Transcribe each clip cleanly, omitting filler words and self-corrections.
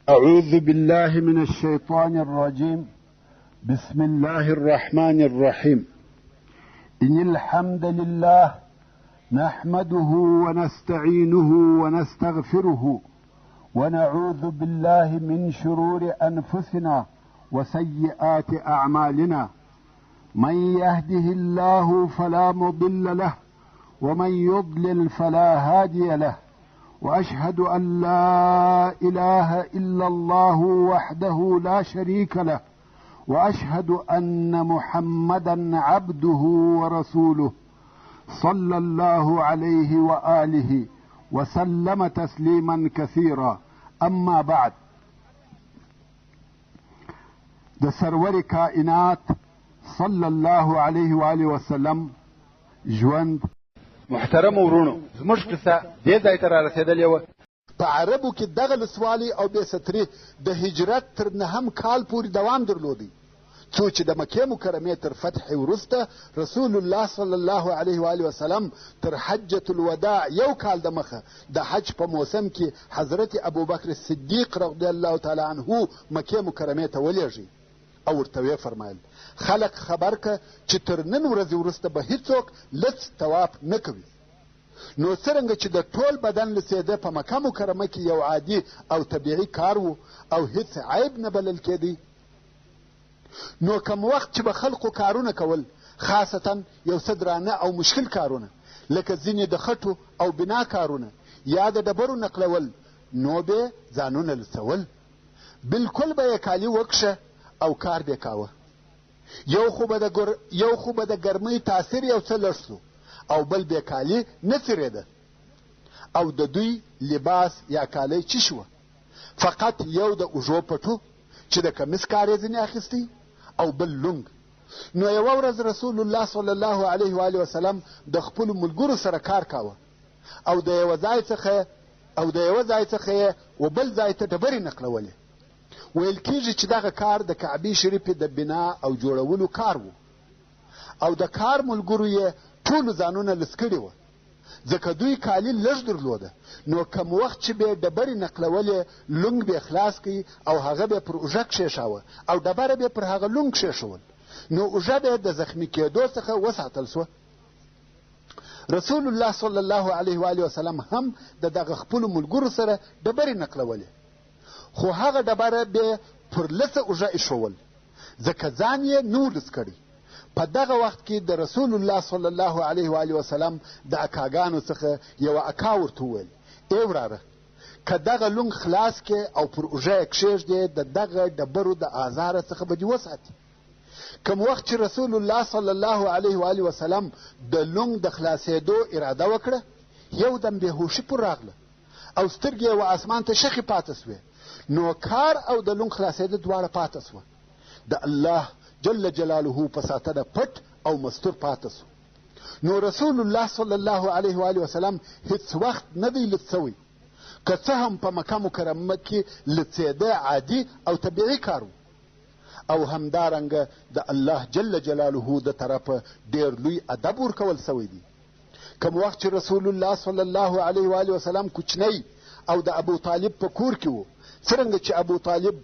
أعوذ بالله من الشيطان الرجيم. بسم الله الرحمن الرحيم. إن الحمد لله نحمده ونستعينه ونستغفره ونعوذ بالله من شرور أنفسنا وسيئات أعمالنا. من يهده الله فلا مضل له ومن يضلل فلا هادي له، وأشهد أن لا إله إلا الله وحده لا شريك له، وأشهد أن محمدا عبده ورسوله صلى الله عليه وآله وسلم تسليما كثيرا. أما بعد، د سرور کائنات صلی الله علیه و آله وسلم ژوند. محترم ورونو، زموږ قصه دې ځای ته رارسېدلې وه. په عربو کې دغه لسوالي او بې ستري د هجرت تر نهم کال پورې دوام درلودی، څو چې د مکې مکرمې تر فتح وروسته رسول الله صلی الله علیه و آله وسلم تر حجة الوداع یو کال د مخه د حج په موسم کې حضرت ابوبکر صدیق رضی الله تعالی عنه مکې مکرمې ته ولېږي او ورته ویې فرمایل: خلق خبر که چې تر نن ورځې وروسته به هیڅوک لڅ طواف نه کوي. نو څرنګه چې د ټول بدن لڅېده په مکه مکرمه کې یو عادي او طبیعي کار و او هیڅ عیب نه بلل کېدی، نو کم وخت چې به خلقو کارونه کول، خاصتا یو څه درانه او مشکل کارونه لکه ځینې د خټو او بنا کارونه یا د ډبرو نقلول، نو به ځانونه لڅول. بلکل به یې کالي وکشه او کار به کاوه. یو خو به د ګرمۍ تاثیر یو څه لږ سو، او بل بې کالي نه څیرېده. او د دوی لباس یا کالی چی شوه؟ فقط یو د اوږو پټو چې د کمیس کار یې ځینې اخیستی او بل لونګ. نو یوه ورځ رسول الله صلی الله علیه و آله وسلم د خپلو ملګرو سره کار کاوه او د یوه ځای څخه یې و بل ځای ته ډبرې نقلولې. ویل کېږي چې دغه کار د کعبې شریفې د بنا او جوړولو کار و، او د کار ملګرو یې ټولو ځانونه لڅ کړي وه، ځکه دوی کالي لږ درلوده. نو کم وخت چې به یې ډبرې نقلولې، لونګ به یې خلاص کړي او هغه به یې پر اوږه کښېښاوه او ډبره به یې پر هغه لونګ کښېښول، نو اوږه به یې د زخمي کېدو څخه وساتل سوه. رسول الله صلی الله علیه و آله وسلم هم د دغه خپلو ملګرو سره ډبرې نقلولې، خو هغه ډبره به پر لڅه اوږه ایښول، ځکه ځان یې نور لڅ کړی. په دغه وخت کې د رسول الله صلی الله علیه و آله وسلم د اکاګانو څخه یوه اکا ورته وویل: ای وراره، که دغه لونګ خلاص کې او پر اوږه یې کښېږدې، د دغه ډبرو د آزاره څخه به دې وساتي. کم وخت چې رسول الله صلی الله علیه و آله وسلم د لونګ د خلاصېدو اراده وکړه، یو دم بېهوشي پر راغله او سترګې یې و اسمان ته شخې پاته سوې. نو کار او د لونګ خلاصېده دواړه پاته سوه. د الله جل جلاله په ساتنه پټ او مستور پاته سو. نو رسول الله صلی الله علیه و آله وسلم هیڅ وخت نه دی لڅ سوی، که څه هم په مکه مکرمه کې لڅېده عادي او طبیعي کار و، او همدارنګه د الله جل جلاله د طرفه ډېر لوی ادب ورکول سوی دی. کوم وخت چې رسول الله صلی الله علیه و آله وسلم کوچنی او د ابو طالب په کور کې و، څرنګه چې ابو طالب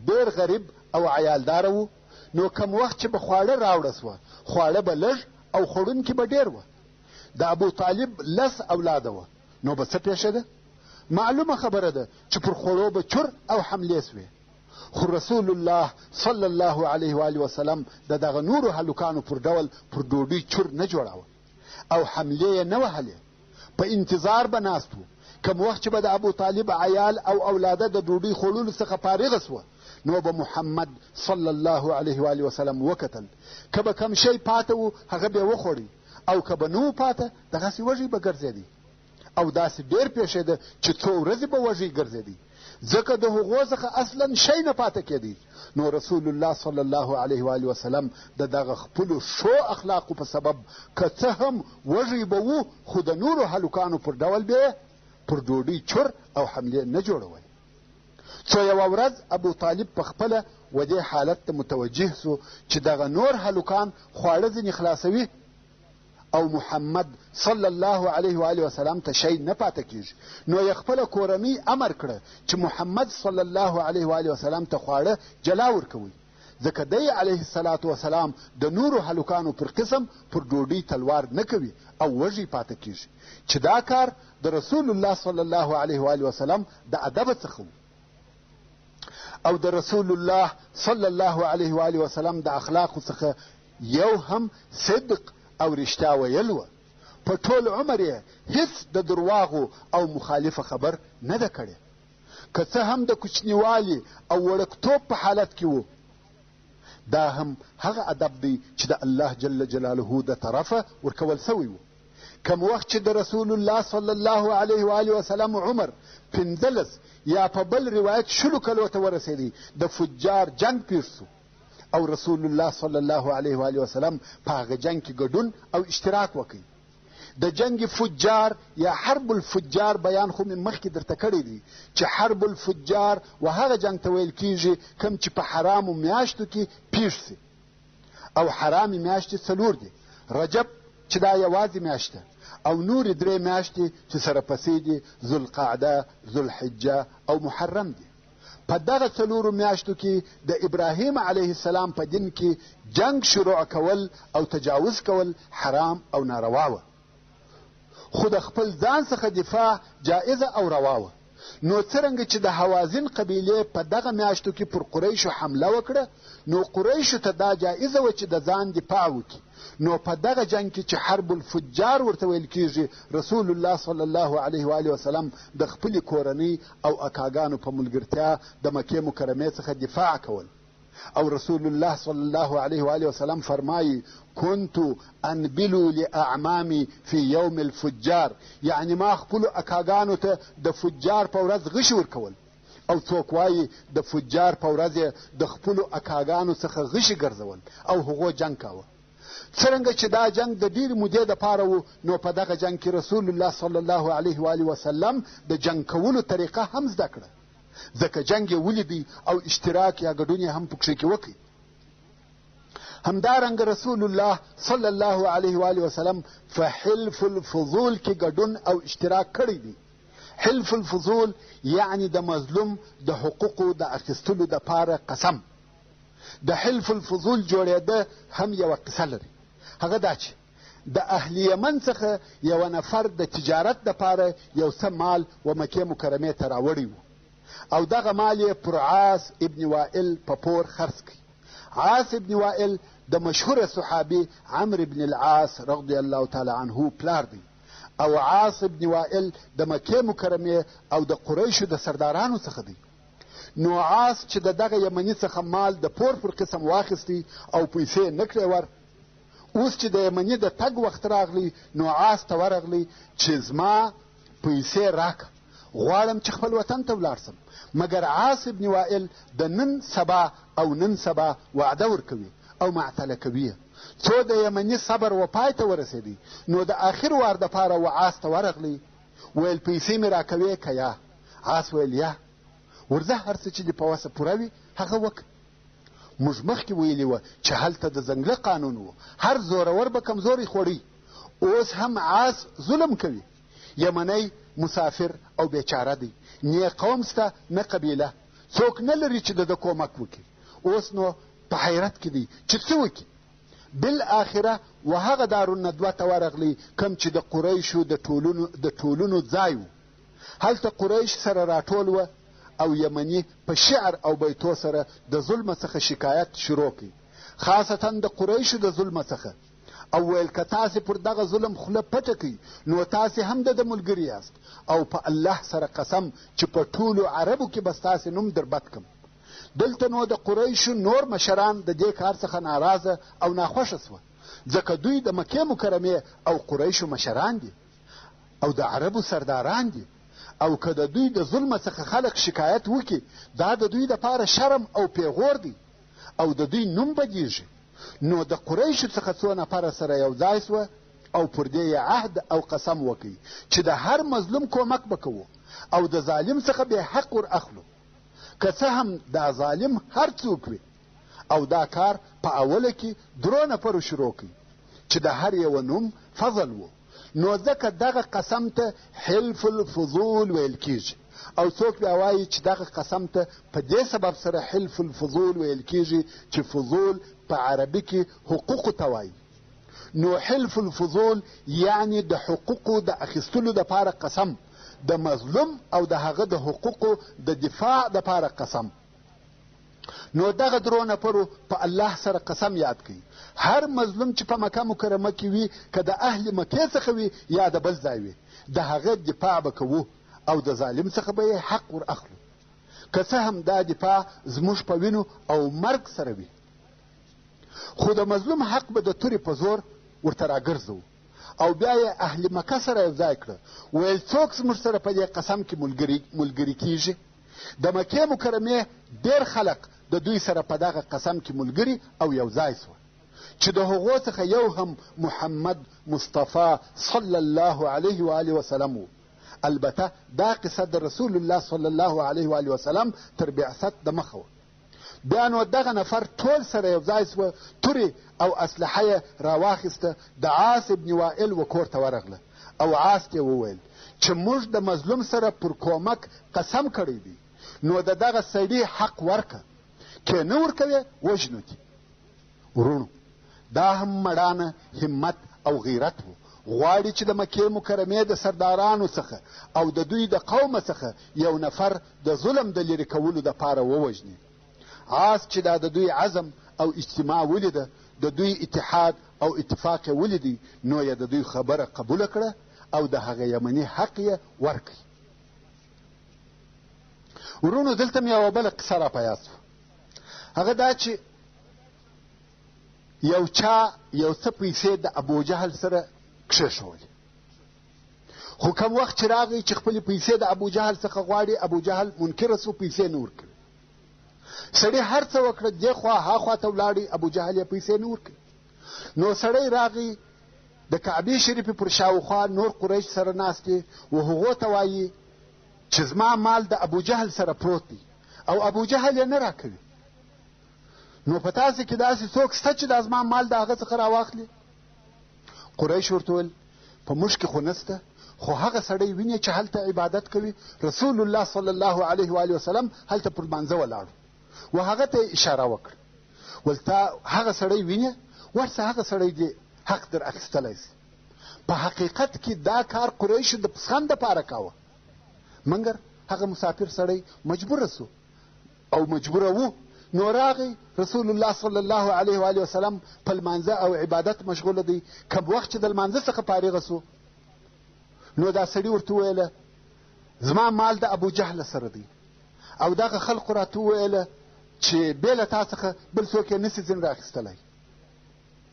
ډېر غریب او عیالداره و، نو کم وخت چې به خواړه راوړه سوه، خواړه به لږ او خوړونکي به ډېر وه. د ابو طالب 10 اولاده وه، نو به څه پېښېده؟ معلومه خبره ده چې پر خوړو به چور او حملې سوې. خو رسول الله صلی الله علیه و آله وسلم د دغه نورو هلکانو پر ډول پر ډوډۍ چور نه جوړاوه او حملې یې نه وهلې، په انتظار به ناست و. کم وخت چې به د ابو طالب عیال او اولاده د ډوډۍ خوړلو څخه فارغه سوه، نو به محمد صلی الله علیه و آله وسلم وکتل، که به کم شی پاته و هغه به یې وخوړی، او که به نه و پاته دغسې وږی به ګرځېدی. او داسې ډېر پېښېده چې څو ورځې به وږی ګرځېدی، ځکه د هغو څخه اصلا شی نه پاته کېدی. نو رسول الله صلی الله علیه و آله وسلم د دغه خپلو ښو اخلاقو په سبب که څه هم وږی به و، خو د نورو هلکانو پر ډول به پر ډوډۍ چور او حملې نه جوړول. څو یوه ورځ ابو طالب په خپله و دې حالت ته متوجه سو چې دغه نور هلکان خواړه ځینې خلاصوي او محمد صلی الله علیه و آله وسلم ته شی نه پاته کیږي، نو یې خپله کورنۍ امر کړه چې محمد صلی الله علیه و آله وسلم ته خواړه جلا ورکوئ، ځکه دی علیه الصلاة وسلام د نورو هلکانو پر قسم پر ډوډۍ تلوار نه کوي او وږی پاته کیږي، چې دا کار د رسول الله صلی الله علیه و آله وسلم د ادب څخه و او د رسول الله صلی الله علیه و آله وسلم د اخلاقو څخه یو هم صدق او رښتیا ویل وه. په ټول عمر یې هیڅ د درواغو او مخالفه خبر نه ده کړې، که څه هم د کوچنیوالي او وړکتوب په حالت کې و. دا هم هغه ادب دی چې د الله جل جلاله د طرفه ورکول سوی و. کم وخت چې د رسول الله صلی الله علیه و آله وسلم عمر 15 یا په بل روایت 10 کلو ته ورسېدی، د فجار جنگ پېښ سو او رسول الله صلی الله علیه و آله وسلم په هغه جنگ کې ګډون او اشتراک وکړي. د جنگ فجار یا حرب الفجار بیان خو مې مخکې درته کړی دی چې حرب الفجار و هغه جنگ ته ویل کیږي کوم چې په حرامو میاشتو کې پیښ سي، او حرامې میاشتې 4 دي، رجب چې دا یوازې میاشت ده، او نورې 3 میاشتې چې سره پسې دي ذوالقعده، ذوالحجه او محرم دي. په دغه 4 میاشتو کې د ابراهیم علیه السلام په دین کې جنگ شروع کول او تجاوز کول حرام او ناروا وه، خو د خپل ځان څخه دفاع جائزه او روا وه. نو څرنګه چې د حوازن قبیلې په دغه میاشتو کې پر قریشو حمله وکړه، نو قریشو ته دا جائزه وه چې د ځان دفاع وکړي. نو په دغه جنگ کې چې حرب الفجار ورته ویل کیږي، رسول الله صلی الله علیه و آله وسلم د خپلې کورنۍ او اکاګانو په ملګرتیا د مکې مکرمې څخه دفاع کول. او رسول الله صلی الله علیه و آله وسلم فرمایي كنت انبلو لاعمامي في يوم الفجار، یعنی ما خپلو اکاګانو ته د فجار په ورځ غشي ورکول، او څوک وایي د فجار په ورځ د خپلو اکاګانو څخه غشي ګرځول او هغو جنګ کاوه. څرنګه چې دا جنگ د ډېرې مودې دپاره و، نو په دغه جنگ کې رسول الله صلی الله علیه و آله وسلم د جنگ کولو طریقه هم زده کړه، ځکه جنگ یې ولیدی او اشتراک یا ګډون یې هم پکښې کې وکړي. همدارنګه رسول الله صلی الله علیه و آله وسلم په حلف الفضول کې ګډون او اشتراک کړی دی. حلف الفضول یعنی د مظلوم د حقوقو د اخیستلو دپاره قسم. د حلف الفضول جوړېده هم یوه قصه لري، هغه دا چې د اهل یمن څخه یو نفر د تجارت دپاره یو څه مال و مکې مکرمې ته راوړی و، او دغه مال یې پر عاص ابن وائل په پور خرڅ کړي. عاص ابن وائل د مشهوره صحابي عمرو بن العاص رضی الله تعالی عنه پلار دی، او عاص ابن وائل د مکې مکرمې او د قریشو د سردارانو څخه دی. نو عاص چې د دغه یمني څخه مال د پور پر قسم واخیستی او پیسې نه کړې ور، اوس چې د یمني د تګ وخت راغلی، نو عاص ته ورغلی چې زما پیسې راکه، غواړم چې خپل وطن ته ولاړ سم. مګر عاص ابن وائل د نن سبا وعده ورکوي او معطله کوي. څو د یمني صبر و پای ته ورسېدی، نو د آخر وار دپاره و عاص ته ورغلی، ویل پیسې مې راکوې که یا؟ عاص ویل یا، ورځه هر څه چې دې په وسه پوره وي هغه وکړه. موږ مخکې ویلي وه چې هلته د ځنګله قانون و، هر زورور به کمزوری خوړی. اوس هم عاص ظلم کوي. یمنی مسافر او بیچاره دی، نه قوم سته نه قبیله، څوک نه لري چې د کومک وکړي. اوس نو په حیرت کې دی چې څه وکړي. بالاخره و هغه دارالندوه ته ورغلی کوم چې د قریشو د ټولونو ځای و. هلته قریش سره راټول و او یمني په شعر او بیتو سره د ظلم څخه شکایت شروع کړي، خاصتا د قریشو د ظلم څخه، او ویل که تاسې پر دغه ظلم خوله پټه کړئ نو تاسې هم د ملګري یاست، او په الله سره قسم چې په ټولو عربو کې به ستاسې نوم در بد کړم. دلته نو د قریشو نور مشران د دې کار څخه ناراضه او ناخوښه سوه، ځکه دوی د مکې مکرمې او قریشو مشران دي او د عربو سرداران دي، او که د دوی د ظلم څخه خلق شکایت وکړي، دا د دوی دپاره شرم او پیغور دی او د دوی نوم بدیږي. نو د قریشو څخه څو نفره سره یو ځای سوه او پر دې یې عهد او قسم وکړي چې د هر مظلوم کومک به کوو او د ظالم څخه به حق ور اخلو، که څه هم دا ظالم هر څوک وي. او دا کار په اوله کې 3 نفرو شروع کړي چې د هر یو نوم فضل و، نو ځکه دغه قسم ته حلف الفضول ویل کیږي. او څوک بیا وایي چې دغه قسم ته په دې سبب سره حلف الفضول ویل کیږي چې فضول په عربي کې حقوقو ته وایي. نو حلف الفضول یعنی د حقوقو د اخیستلو دپاره قسم، د مظلوم او د هغه د حقوقو د دفاع دپاره قسم. نو دغه درو نفرو په الله سره قسم یاد کوي. هر مظلوم چې په مکه مکرمه کې وي، که د اهل مکې څخه وي یا د بل ځای وي، د هغه دفاع به کوو او د ظالم څخه به یې حق ور اخلو، که څه هم دا دفاع زموږ په وینو او مرګ سره وي. خو د مظلوم حق به د تورې په زور ورته راګرځو. او بیا یې اهل مکه سره یو ځای کړه، ویل څوک زموږ سره په دې قسم کې ملګري کیږي. د مکې مکرمې ډېر خلق د دوی سره په دغه قسم کې ملګري او یو ځای سوه، چې د هغو څخه یو هم محمد مصطفی صلی الله علیه و آله وسلم و. البته دا قصه د رسول الله صلی الله علیه و آله وسلم تر بعثت د مخه وه. بیا نو دغه نفر ټول سره یو ځای سوه، تورې او اسلحه یې راواخیسته، د عاص ابن وائل و کور ته ورغله او عاص ته وویل چې موږ د مظلوم سره پر کومک قسم کړی دی، نو د دغه سړي حق ورکه، که نه ورکوې وژنو دي. ورونو، دا هم مړانه، همت او غیرت و. غواړي چې د مکې مکرمې د سردارانو څخه او د دوی د قومه څخه یو نفر د ظلم د لرې کولو دپاره ووژني. عاص چې دا د دوی عزم او اجتماع ولیده، د دوی اتحاد او اتفاق یې ولیدی، نو یې د دوی خبره قبوله کړه او د هغه یمني حق یې ورکړي. ورونو، دلته مې یوه بله قصه را په یاد شوه. هغه دا چې یو چا یو څه پیسې د ابوجهل سره کښېښولې، خو کوم وخت چې راغی چې خپلې پیسې د ابوجهل څخه غواړي، ابوجهل منکره سو، پیسې نه ورکړي. سړی هر څه وکړه، دې خوا ها خوا ته ولاړی، ابوجهل یې پیسې نه ورکړي. نو سړی راغی د کعبې شریفې پر شاوخوا نور قریش سره ناست دي، و هغو ته وایي چې زما مال د ابوجهل سره پروت دی او ابوجهل یې نه راکوي. نو په تاسې کې داسې څوک شته چې دا زما مال د هغه څخه راواخلي؟ قریش ورته ویل په موږ کې خو نسته، خو هغه سړی ویني چې هلته عبادت کوي. رسول الله صلی الله علیه و آله وسلم هلته پر لمانځه ولاړ و هغه ته اشاره وکړه، ول تا هغه سړی ویني، ورسه هغه سړی دې حق در اخیستلی سي. په حقیقت کې دا کار قریشو د پسخند دپاره کاوه، مګر هغه مسافر سړی مجبوره سو او مجبوره و. نو راغی رسول الله صلی الله علیه و آله وسلم په لمانځه او عبادت مشغوله دی. کم وخت چې د لمانځه څخه فارغه سو، نو دا سړي ورته وویله زما مال د ابوجهل سره دی، او دغه خلقو راته وویله چې بې له تا څخه بل څوک یې نسي ځین رااخیستلی.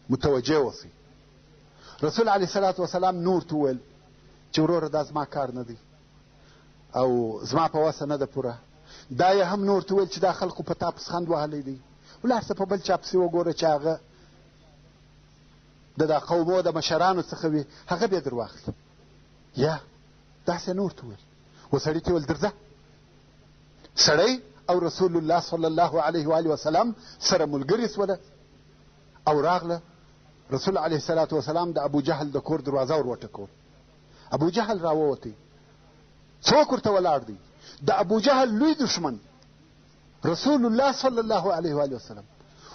متوجه اوسئ. رسول علیه صلات وسلام نور ته وویل چې وروره دا زما کار نه دی او زما په وسه نه ده پوره. دا یې هم نور ته ویل چې دا خلقو په تا پسخند وهلی دی، ولاړ څه په بل چا پسې وګوره چې هغه د دا قومو د مشرانو څخه وي، هغه بیا در واخلي. یا داسې نور ته ویل. و سړي ته ویل درځه. سړی او رسول الله صلی الله علیه و آله وسلم سره ملګري سوله او راغله. رسول علیه الصلاة وسلام د ابوجهل د کور دروازه ور وټکول. ابوجهل راووتی. څوک ورته ولاړ دی؟ د ابوجهل لوی دشمن رسول الله صلی الله علیه و آله وسلم.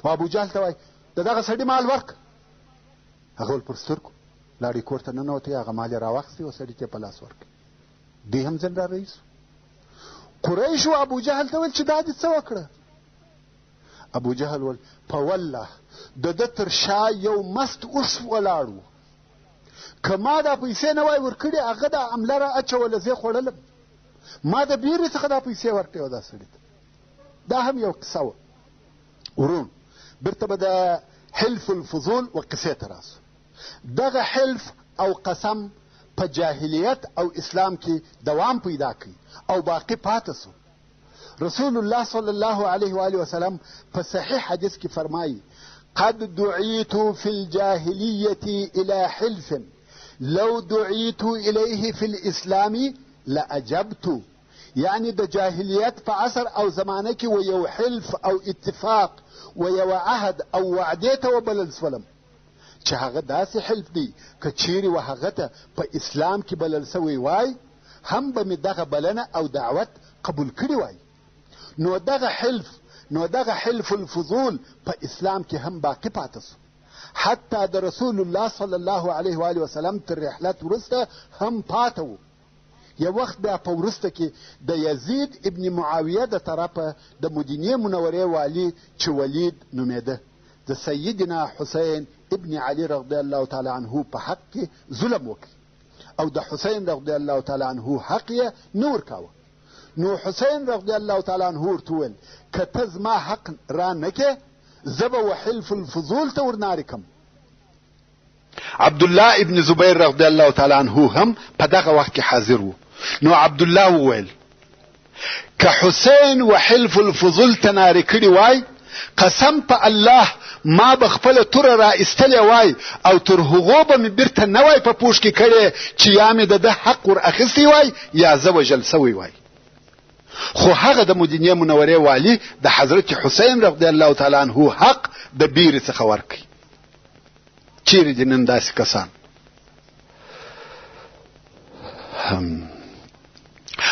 و ابوجهل ته وایي د دغه سړي مال ورک. هغه ول پر سترګو لاړې کور ته ننوتی، هغه مال یې راواخیستې و سړي ته یې په لاس ورکړ. دی هم ځین را رئیس. قریشو ابوجهل ته ویل چې دا دې څه وکړه؟ ابوجهل ویل په والله د ده تر شا یو مست اوښ ولاړ و، که ما دا پیسې نه وای ورکړې هغه دا عمله را اچوله، زه یې خوړلم. ما د بیرې څخه دا پیسې ورکړې وه دا سړي ته. دا هم یو قصه وه. ورون، بیرته به د حلف الفضول و قصې ته راسو. دغه حلف او قسم په جاهلیت او اسلام کې دوام پیدا کوي او باقی پاتې سو. رسول الله صلی الله علیه و آله وسلم په صحیح حدیث کې فرمایي قد دعیت فی الجاهلیة الى حلف لو دعیت الیه فی الاسلام لاجبت. یعنی د جاهلیت په عصر او زمانه کې و یو حلف او اتفاق و یو عهد او وعدې ته وبلل سولم چې هغه داسې حلف دی که چیرې و هغه ته په اسلام کې بلل سوی وای هم به مې دغه بلنه او دعوت قبول کړی وای. نو دغه حلف الفضول په اسلام کې هم باقی پاته سو. حتی د رسول الله صلی الله علیه و آله وسلم تر رحلت وروسته هم پاته و. یو وخت بیا په وروسته کې د یزید ابن معاویه د طرفه د مدینې منورې والي چې ولید نومېده د سیدنا حسین ابن علی رضی الله تعالی عنه په حق کې ظلم وکړي او د حسین رضی الله تعالی عنه حق یې نه ورکاوه. نو حسین رضی الله تعالی عنه ورته وویل که ته زما حق را نه کې زه به وحلف الفضول ته ورنارې کم. عبدالله ابن زبیر رضی الله تعالی عنه هم په دغه وخت کې حاضر و. نو عبدالله وویل که حسین وحلف الفضول ته نارې کړي وای قسم په الله ما به خپله توره را ایستلې وای او تر هغو به مې بیرته نه وای په پوښ کې کړې چې یا مې د ده حق ور اخیستی وای یا زه وژل سوی وای. خو هغه د مدینې منورې والي د حضرت حسین رضی الله تعالی عنه حق د بیرې څخه ورکړي. چیرې دي نن داسې کسان؟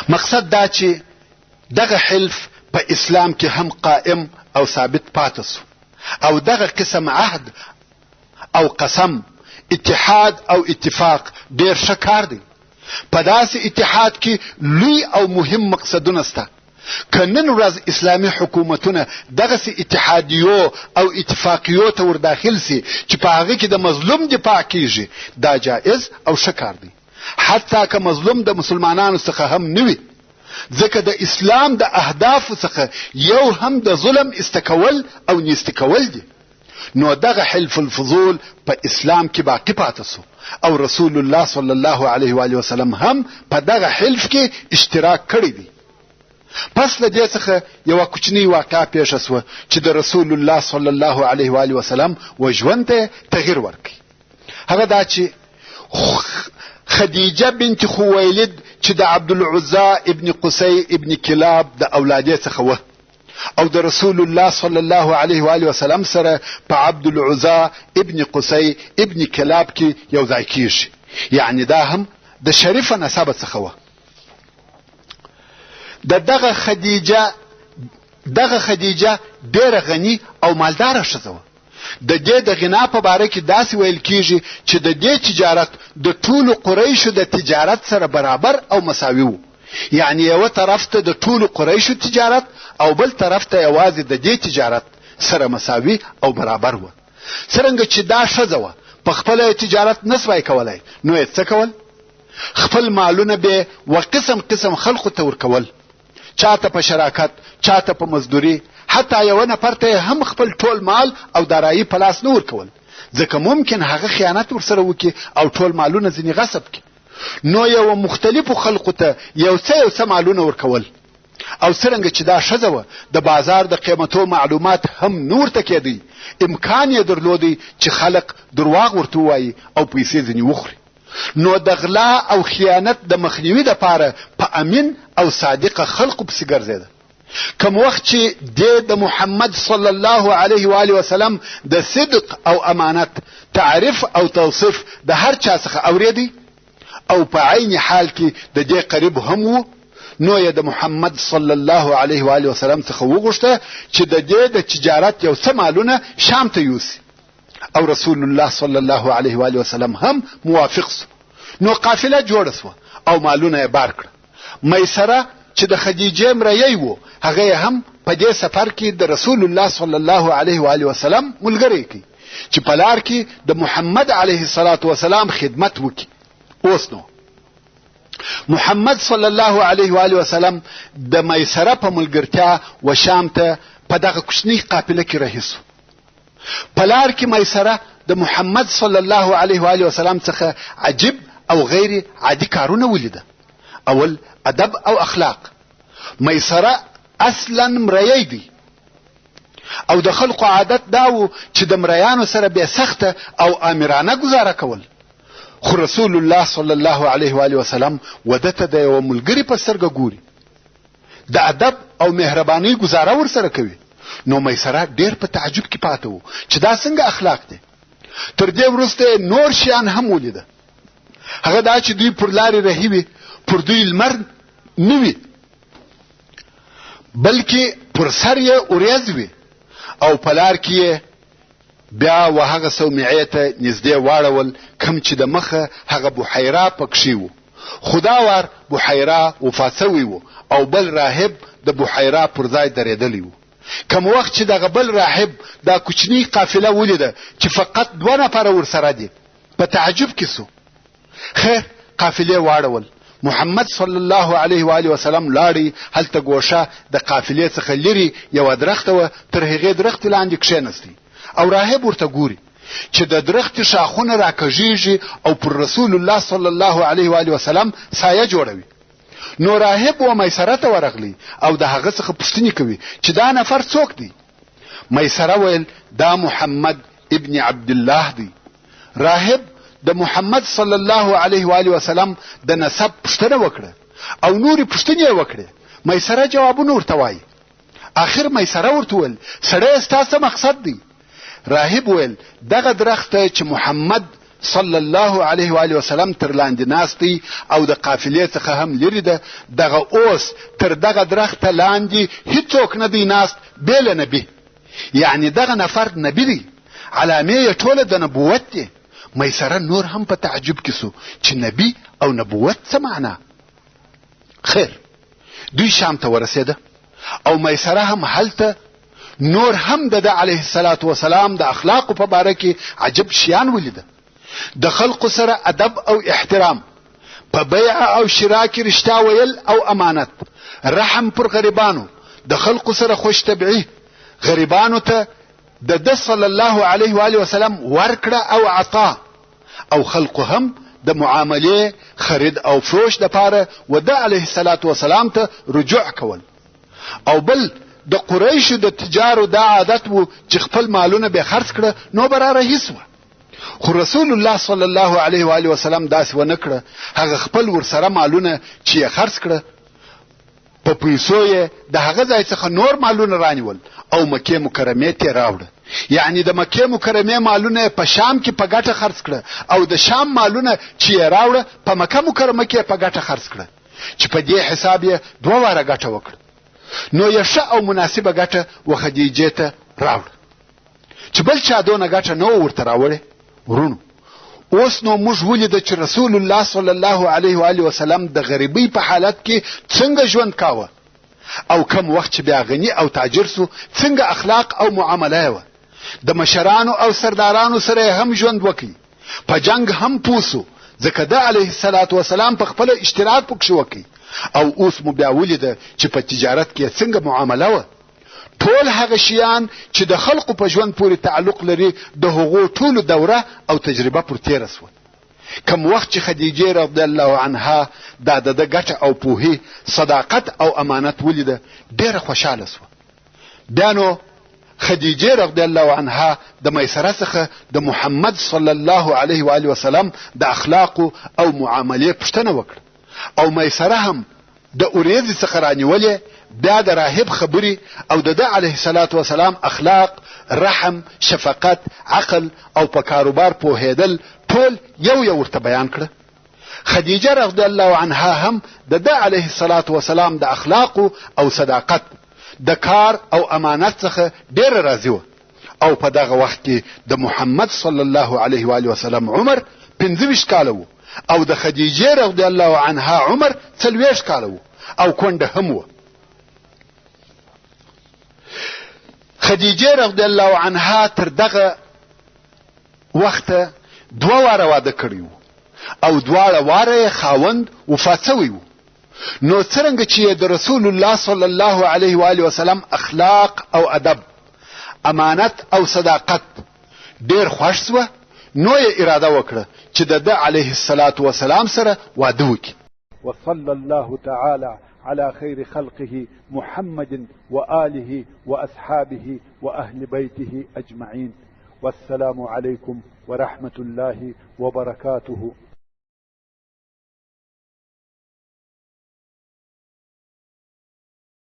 مقصد دا چې دغه حلف په اسلام کې هم قائم او ثابت پاتې سو او دغه قسم عهد او قسم اتحاد او اتفاق ډېر ښه کار دی. په داسې اتحاد کې لوی او مهم مقصدونه سته. که نن ورځ اسلامي حکومتونه دغسې اتحادیو او اتفاقیو ته ورداخل سي چې په هغه کې د مظلوم دفاع کیږي دا جائز او ښه کار دی. حتی که مظلوم د مسلمانانو څخه هم نه وي، ځکه د اسلام د اهدافو څخه یو هم د ظلم استکول او نیستکول دي. نو دغه حلف الفضول په اسلام کې باقی پاتې سو او رسول الله صلی الله علیه و آله وسلم هم په دغه حلف کې اشتراک کړی دی. پس له دې څخه یوه کوچنۍ واقعه پیښه سوه چې د رسول الله صلی الله علیه و آله وسلم و ژوند ته تغییر ورکړي. هغه دا چې خدیجه بنت خویلد چې د عبدالعزا ابن قصی ابن کلاب د اولادې څخه وه او د رسول الله صلی الله علیه و آله وسلم سره په عبدالعزا ابن قصی ابن کلاب کې یو ځای کیږي. یعنی دا هم د شریفه نسبه څخه وه. دغه خدیجه ډیره غنی او مالداره ښځه وه. د دې د غنا په باره کې داسې ویل کیږي چې د دې تجارت د ټولو قریشو د تجارت سره برابر او مساوي و. یعنی یو طرف ته د ټولو قریشو تجارت او بل طرف ته یوازې د دې تجارت سره مساوي او برابر و. څرنګه چې دا ښځه وه په خپله تجارت نسوای کولای، نو یې څه کول؟ خپل مالونه به و قسم قسم خلقو ته ورکول، چاته په شراکت، چاته په مزدوري، حتی یو نفر ته هم خپل ټول مال او دارایی په لاس نه ورکول، ځکه ممکن هغه خیانت ورسره وکړي او ټول مالونه ځینې غصب کړي. نو یو مختلفو خلقو ته یو څه مالونه ورکول. او څرنګه چې دا ښځه وه د بازار د قیمتو معلومات هم نه ورته کېدی، امکان یې درلودی چې خلق درواغ ورته ووایي او پیسې ځینې وخوري. نو د غلا او خیانت د مخنیوي دپاره په امین او صادقه خلقو پسې ګرځېده. کوم وخت چې د محمد صلی الله علیه و آله وسلم د صدق او امانت تعریف او توصیف د هر چا څخه اوریدي او په عین حال کې د دې قریب هم وو، نو یې د محمد صلی الله علیه و آله وسلم څخه وغوښته چې د دې د تجارت یو څه مالونه شام ته یوسي. او رسول الله صلی الله علیه و آله وسلم هم موافق سو. نو قافله جوړه سوه او مالونه یې بار کړه. میسره چې د خدیجې مریی و، هغه هم په دې سفر کې د رسول الله صلی الله علیه و آله وسلم ملګری کړي چې په لار کې د محمد علیه الصلاة والسلام خدمت وکړي. اوس نو محمد صلی الله علیه و آله وسلم د میسره په ملګرتیا و شام ته په دغه کوچنۍ قافله کې رهي سو. په لار کې میسره د محمد صلی الله علیه و آله وسلم څخه عجیب او غیر عادي کارونه ولیده. اول ادب او اخلاق. میسره اصلا مریی دی او د خلقو عادت داو چې د مریانو سره بیا سخته او آمرانه گزاره کول. خو رسول الله صلی الله علیه و آله وسلم ودته د یو ملګري په سترګه ګوري، د ادب او مهرباني گزاره ورسره کوي. نو میسره ډیر په تعجب کې پاته و چې دا څنګه اخلاق دی. تر دې وروسته نور شیان هم ولیده. هغه دا چې دوی پر لارې رهي وي، پر دوی لمر نه وي، بلکې پر سر یې وریځ وي، او په لار کې یې بیا وهغه صومعې ته نږدې واړول کوم چې د مخه هغه بحیره پکښې و. خداوار بحیره وفات سوی و او بل راهب د بحیره پر ځای درېدلی و. کوم وخت چې دغه بل راهب دا کوچنی قافله ولیده چې فقط 2 نفره ورسره دي، په تعجب کې سو. خیر قافلې واړول. محمد صلی الله علیه و آله وسلم لاړی. هلته ګوشه د قافلې څخه لري یو درخت و، تر هغې درخت لاندې کښېنستی او راهب ورته ګوري چې د درخت شاخونه راکږیږي او پر رسول الله صلی الله علیه و آله وسلم سایه جوړوي. نو راهب و میسره ته ورغلی او د هغه څخه پوښتنه کوي چې دا نفر څوک دی. میسره ویل دا محمد ابن عبد الله دی. راهب د محمد صلی الله علیه و آله وسلم د نسب پوښتنه وکړه او نورې پوښتنې وکړه. میسره جوابونه ورته وایي. اخر میسره ورته ویل سړی ستا څه مقصد دی؟ راهب ویل دغه درخت چې محمد صلی الله علیه و آله وسلم تر لاندې ناستی او د قافلې څخه هم لري ده، دغه اوس تر دغه درخت لاندې هیڅوک نه دی ناست بې له نبي، یعنی دغه نفر نبي دی، علامې یې ټوله د نبوت دی. میسره نور هم په تعجب کې سو چې نبي او نبوت څه معنا. خیر دوی شام ته ورسېده او میسره هم هلته نور هم د علیه الصلاة والسلام د اخلاقو په باره کې عجب شیان ولیده. د خلقو سره ادب او احترام، په بیع او شراء کې رښتیا ویل او امانت، رحم پر غریبانو، د خلقو سره خوش طبعي، غریبانو ته د صلی الله علیه و آله وسلم ورکړه او عطا، او خلقو هم د معاملې خرید او فروش د پاره و د علیه الصلاة والسلام ته رجوع کول. او بل د قریشو د تجارو دا عادت وو چې خپل مالونه به خرڅ کړه نو براره هیڅ وه. خو رسول الله صلی الله علیه و آله وسلم داسې ونه کړه. هغه خپل ورسره مالونه چې یې خرڅ کړه په پیسو یې د هغه ځای څخه نور مالونه رانیول او مکې مکرمې ته راوړه. یعنی د مکې مکرمې مالونه په شام کې په ګټه خرڅ کړه او د شام مالونه چې یې راوړه په مکه مکرمه کې په ګټه خرڅ کړه، چې په دې حساب یې 2 واره ګټه وکړه. نو یې ښه او مناسبه ګټه و خدیجې ته راوړه چې بل چا دونه ګټه نه ورته راوړې. ورونو اوس نو موږ ولیده چې رسول الله صلی الله علیه و آله وسلم د غریبۍ په حالت کې څنګه ژوند کاوه، او کم وخت چې بیا غني او تاجر سو څنګه اخلاق او معامله وه. د مشرانو او سردارانو سره هم ژوند وکړي، په جنگ هم پوسو، ځکه د علیه الصلاة والسلام په خپل اشتراک پکښې وکړي. او اوس مو بیا ولیده چې په تجارت کې څنګه معامله وه. ټول هغه شیان چې د خلقو په ژوند پورې تعلق لري د هغو ټولو دوره او تجربه پر تیره سوه. کم وخت چې خدیجې رضی الله عنها دا د ګټه او پوهې، صداقت او امانت ولیده ډیره خوشحاله سوه. بیا نو خدیجې رضی الله عنها د میسره څخه د محمد صلی الله علیه و آله وسلم د اخلاقو او معاملې پوښتنه وکړه، او میسره هم د اوریځې څخه رانیولې. بیا د راهب خبرې او د علیه الصلاة والسلام اخلاق، رحم، شفقت، عقل او په کاروبار پوهېدل ټول یو ورته بیان کړه. خدیجه رضی الله عنها هم د علیه الصلاة والسلام د اخلاق او صداقت، د کار او امانت څخه ډېره راضي وه. او په دغه وخت کې د محمد صلی الله علیه و آله وسلم عمر 25 کاله و او د خدیجې رضی الله عنها عمر 40 کاله و او کونډه هم وه. خدیجې رضی الله عنها تر دغه وخته 2 واره واده کړی و او 2 واره خاوند وفات شوی و. نو څرنګه چې د رسول الله صلی الله علیه و آله وسلم اخلاق او ادب، امانت او صداقت ډیر خوښ سوه، نو یې اراده وکړه چې د علیه الصلاة والسلام سره واده وکړي. وصلى الله تعالى على خير خلقه محمد وآله وأصحابه وأهل بيته أجمعين. والسلام عليكم ورحمة الله وبركاته.